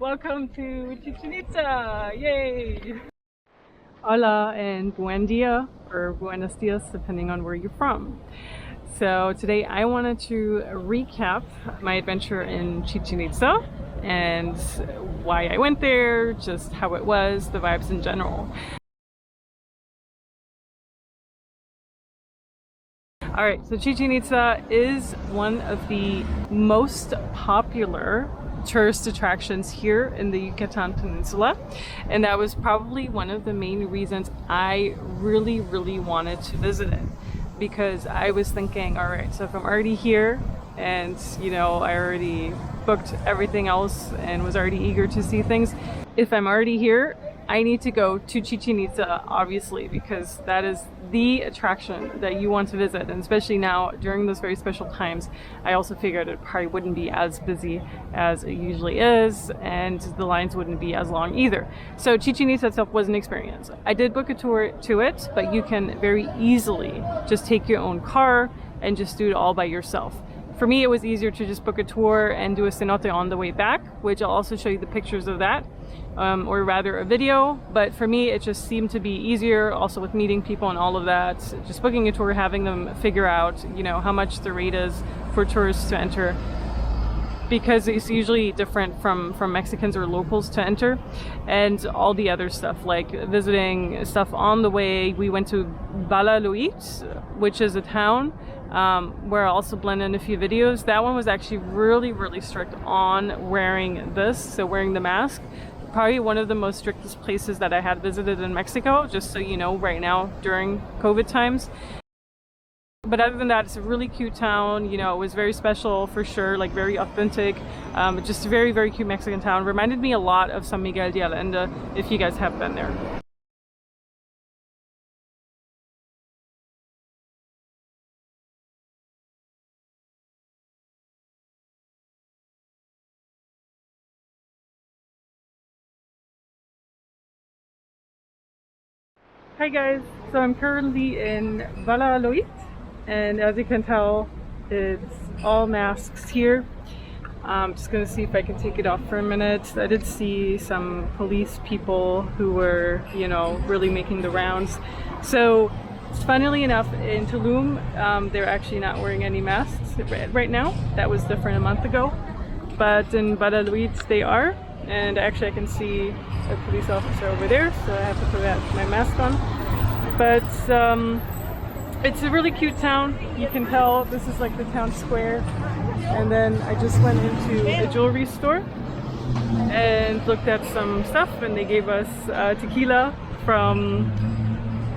Welcome to Chichen Itza! Yay! Hola and buen dia or buenos dias depending on where you're from. So today I wanted to recap my adventure in Chichen Itza and why I went there, just how it was, the vibes in general. Alright, so Chichen Itza is one of the most popular tourist attractions here in the Yucatan Peninsula, and that was probably one of the main reasons I really wanted to visit it, because I was thinking, all right, so if I'm already here and I already booked everything else and was already eager to see things, if I'm already here I need to go to Chichen Itza, obviously, because that is the attraction that you want to visit, and especially now during those very special times. I also figured it probably wouldn't be as busy as it usually is, and the lines wouldn't be as long either. So Chichen Itza itself was an experience. I did book a tour to it, but you can very easily just take your own car and just do it all by yourself. For me, it was easier to just book a tour and do a cenote on the way back, which I'll also show you the pictures of that. Or rather a video, but for me it just seemed to be easier, also with meeting people and all of that, just booking a tour, having them figure out how much the rate is for tourists to enter, because it's usually different from Mexicans or locals to enter, and all the other stuff like visiting stuff on the way. We went to Valladolid, which is a town where I also blend in a few videos. That one was actually really strict on wearing this, so wearing the mask. Probably one of the most strictest places that I had visited in Mexico, just so you know, right now during COVID times. But other than that, it's a really cute town. It was very special for sure, like very authentic. Just a very cute Mexican town. Reminded me a lot of San Miguel de Allende, if you guys have been there. Hi guys, so I'm currently in Valladolid, and as you can tell, it's all masks here. I'm just gonna see if I can take it off for a minute. I did see some police people who were, really making the rounds. So, funnily enough, in Tulum, they're actually not wearing any masks right now. That was different a month ago. But in Valladolid, they are. And actually I can see a police officer over there, so I have to put my mask on. But it's a really cute town. You can tell this is like the town square. And then I just went into a jewelry store and looked at some stuff, and they gave us tequila from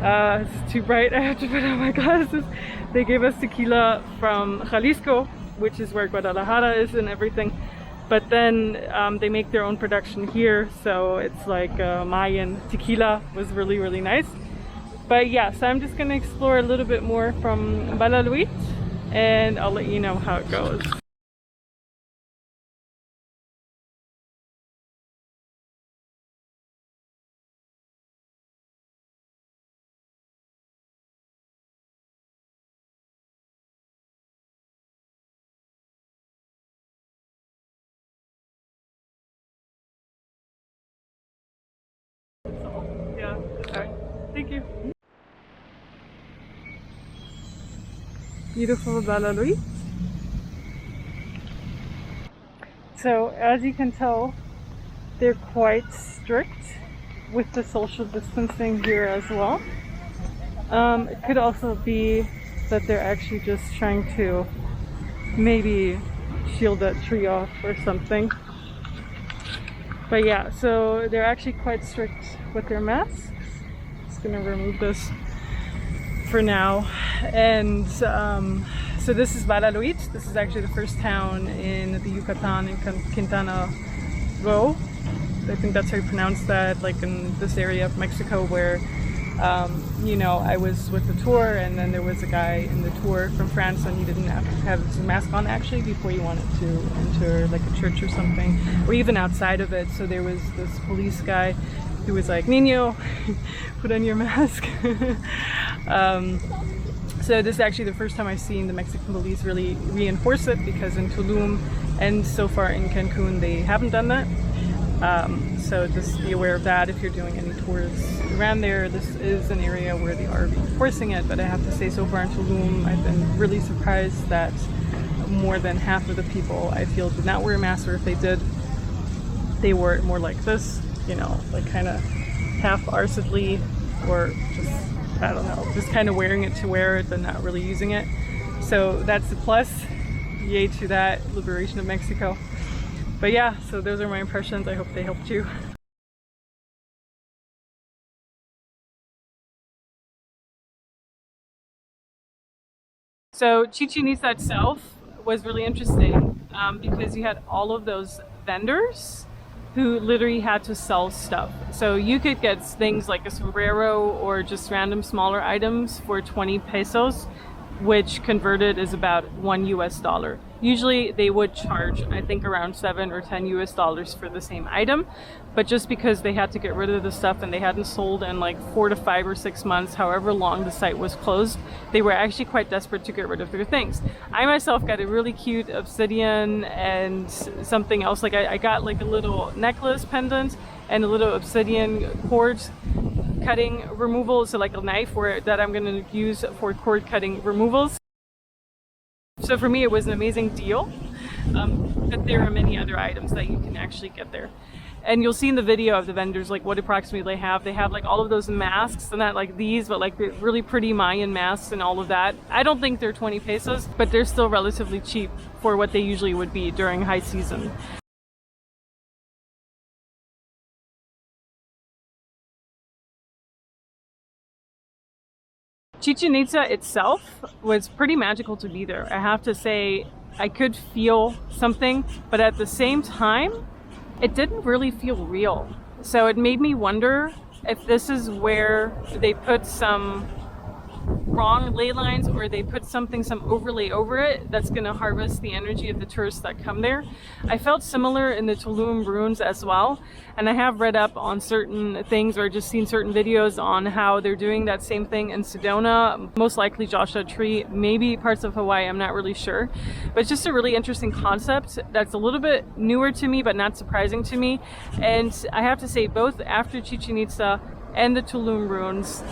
it's too bright, I have to put on my glasses. They gave us tequila from Jalisco, which is where Guadalajara is and everything. But then they make their own production here, so it's like Mayan tequila. Was really nice. But yeah, so I'm just gonna explore a little bit more from Valladolid, and I'll let you know how it goes. Yeah, okay. Thank you. Beautiful Valladolid. So as you can tell, they're quite strict with the social distancing here as well. It could also be that they're actually just trying to maybe shield that tree off or something. But yeah, so they're actually quite strict with their masks. Just gonna remove this for now. And so this is Valladolid. This is actually the first town in the Yucatan in Quintana Roo. I think that's how you pronounce that, like in this area of Mexico where I was with the tour, and then there was a guy in the tour from France, and he didn't have his mask on actually before he wanted to enter like a church or something, or even outside of it. So there was this police guy who was like, "Niño, put on your mask." So this is actually the first time I've seen the Mexican police really reinforce it, because in Tulum and so far in Cancun they haven't done that. So just be aware of that if you're doing any tours around there. This is an area where they are reinforcing it, but I have to say so far in Tulum, I've been really surprised that more than half of the people I feel did not wear a mask, or if they did, they wore it more like this, you know, like kind of half-arsedly, or just, I don't know, just kind of wearing it to wear it but not really using it. So that's the plus. Yay to that, liberation of Mexico. But yeah, so those are my impressions. I hope they helped you. So Chichen Itza itself was really interesting because you had all of those vendors who literally had to sell stuff. So you could get things like a sombrero or just random smaller items for 20 pesos, which converted is about $1 US. Usually they would charge, I think, around 7 or 10 US for the same item, but just because they had to get rid of the stuff and they hadn't sold in like 4 to 5 or 6 months, however long the site was closed, they were actually quite desperate to get rid of their things. I myself got a really cute obsidian and something else. Like I got like a little necklace pendant and a little obsidian cord cutting removal, so like a knife that I'm going to use for cord cutting removals. So for me it was an amazing deal, but there are many other items that you can actually get there. And you'll see in the video of the vendors like what approximately they have. They have like all of those masks, and not like these, but like the really pretty Mayan masks and all of that. I don't think they're 20 pesos, but they're still relatively cheap for what they usually would be during high season. Chichen Itza itself was pretty magical to be there. I have to say, I could feel something, but at the same time, it didn't really feel real. So it made me wonder if this is where they put some wrong ley lines, or they put some overlay over it that's going to harvest the energy of the tourists that come there. I felt similar in the Tulum ruins as well, and I have read up on certain things or just seen certain videos on how they're doing that same thing in Sedona, most likely Joshua Tree, maybe parts of Hawaii, I'm not really sure. But it's just a really interesting concept that's a little bit newer to me but not surprising to me. And I have to say, both after Chichen Itza and the Tulum ruins,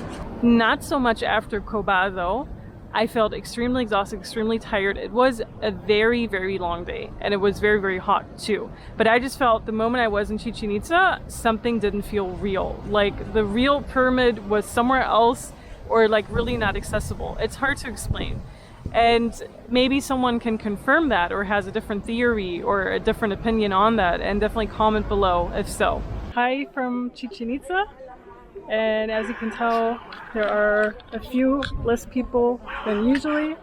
not so much after Coba though, I felt extremely exhausted, extremely tired. It was a very, very long day, and it was very, very hot too. But I just felt the moment I was in Chichen Itza, something didn't feel real. Like the real pyramid was somewhere else, or like really not accessible. It's hard to explain. And maybe someone can confirm that, or has a different theory or a different opinion on that, and definitely comment below if so. Hi from Chichen Itza. And as you can tell, there are a few less people than usually.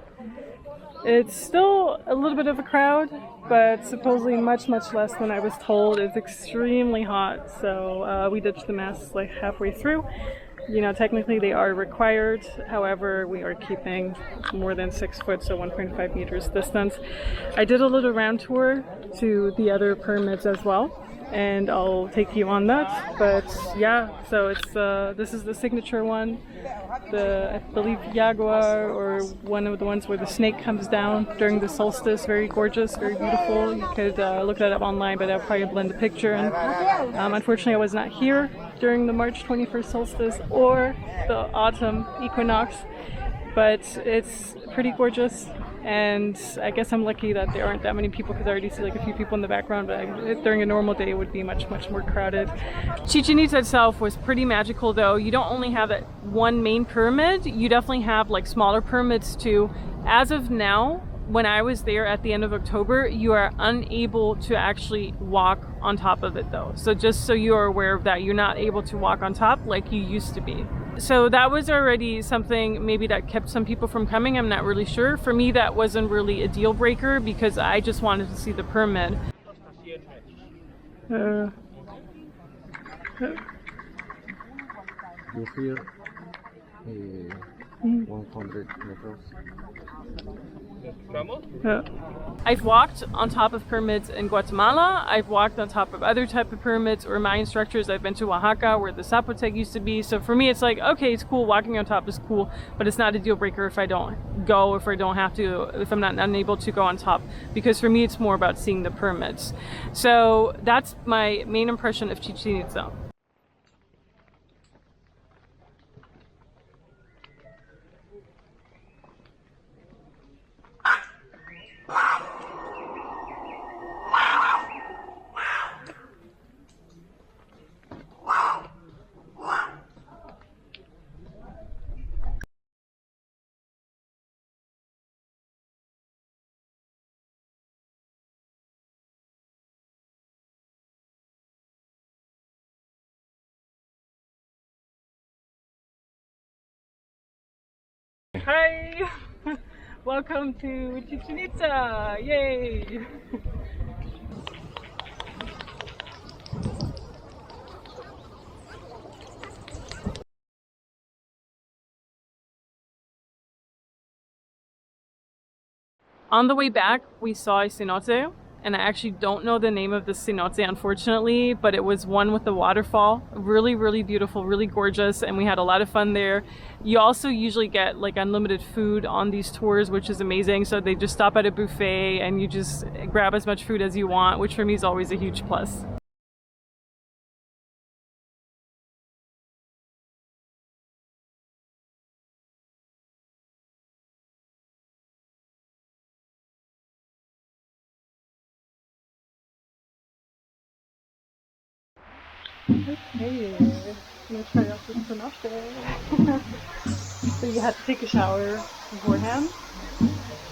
It's still a little bit of a crowd, but supposedly much, much less than I was told. It's extremely hot, so we ditched the masks like halfway through. You know, technically they are required. However, we are keeping more than 6 foot, so 1.5 meters distance. I did a little round tour to the other pyramids as well, and I'll take you on that. But yeah, so it's this is the signature one, I believe Jaguar, or one of the ones where the snake comes down during the solstice. Very gorgeous, very beautiful. You could look that up online, but I'll probably blend the picture in. Unfortunately, I was not here during the March 21st solstice or the autumn equinox, but it's pretty gorgeous. And I guess I'm lucky that there aren't that many people, because I already see like a few people in the background, but during a normal day it would be much, much more crowded. Chichen Itza itself was pretty magical though. You don't only have that one main pyramid, you definitely have like smaller pyramids too. As of now, when I was there at the end of October, you are unable to actually walk on top of it though. So just so you are aware of that, you're not able to walk on top like you used to be. So that was already something maybe that kept some people from coming. I'm not really sure. For me, that wasn't really a deal breaker because I just wanted to see the pyramid. Yo fui 100 meters. Yeah. I've walked on top of pyramids in Guatemala. I've walked on top of other type of pyramids or Mayan structures. I've been to Oaxaca where the Zapotec used to be. So for me, it's like, okay, it's cool. Walking on top is cool, but it's not a deal breaker if I don't go, if I don't have to, if I'm not unable to go on top. Because for me, it's more about seeing the pyramids. So that's my main impression of Chichen Itza. Hi! Welcome to Chichen Itza! Yay! On the way back, we saw a cenote, and I actually don't know the name of the cenote, unfortunately, but it was one with a waterfall. Really, really beautiful, really gorgeous, and we had a lot of fun there. You also usually get like unlimited food on these tours, which is amazing. So they just stop at a buffet and you just grab as much food as you want, which for me is always a huge plus. Okay, I'm gonna try out this cenote. So you had to take a shower beforehand,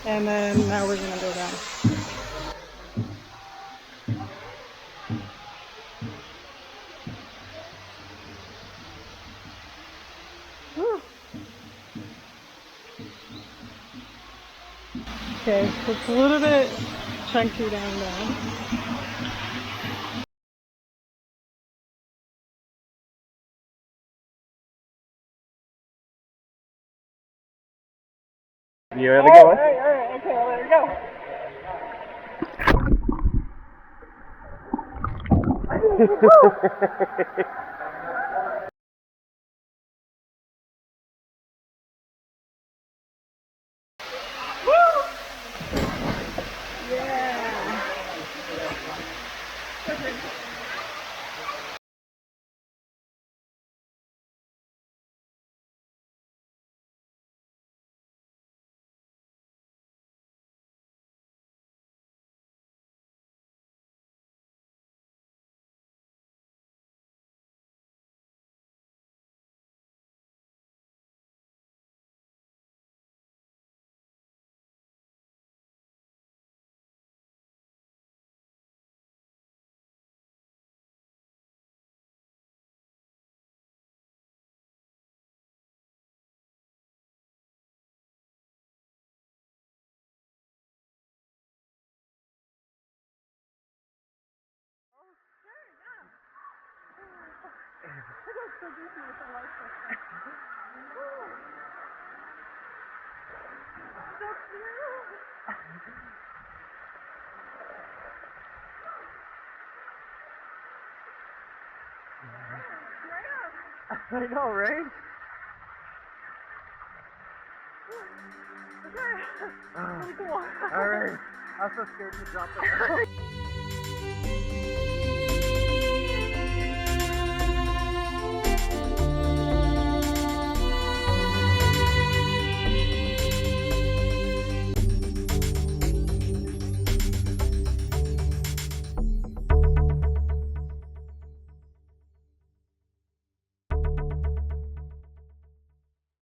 and then now we're gonna go down. Woo. Okay, so it's a little bit chunky down there. You ready to go? Alright, okay, I'll let her go. I know, right? Okay. Really cool. Alright. I was so scared to drop it.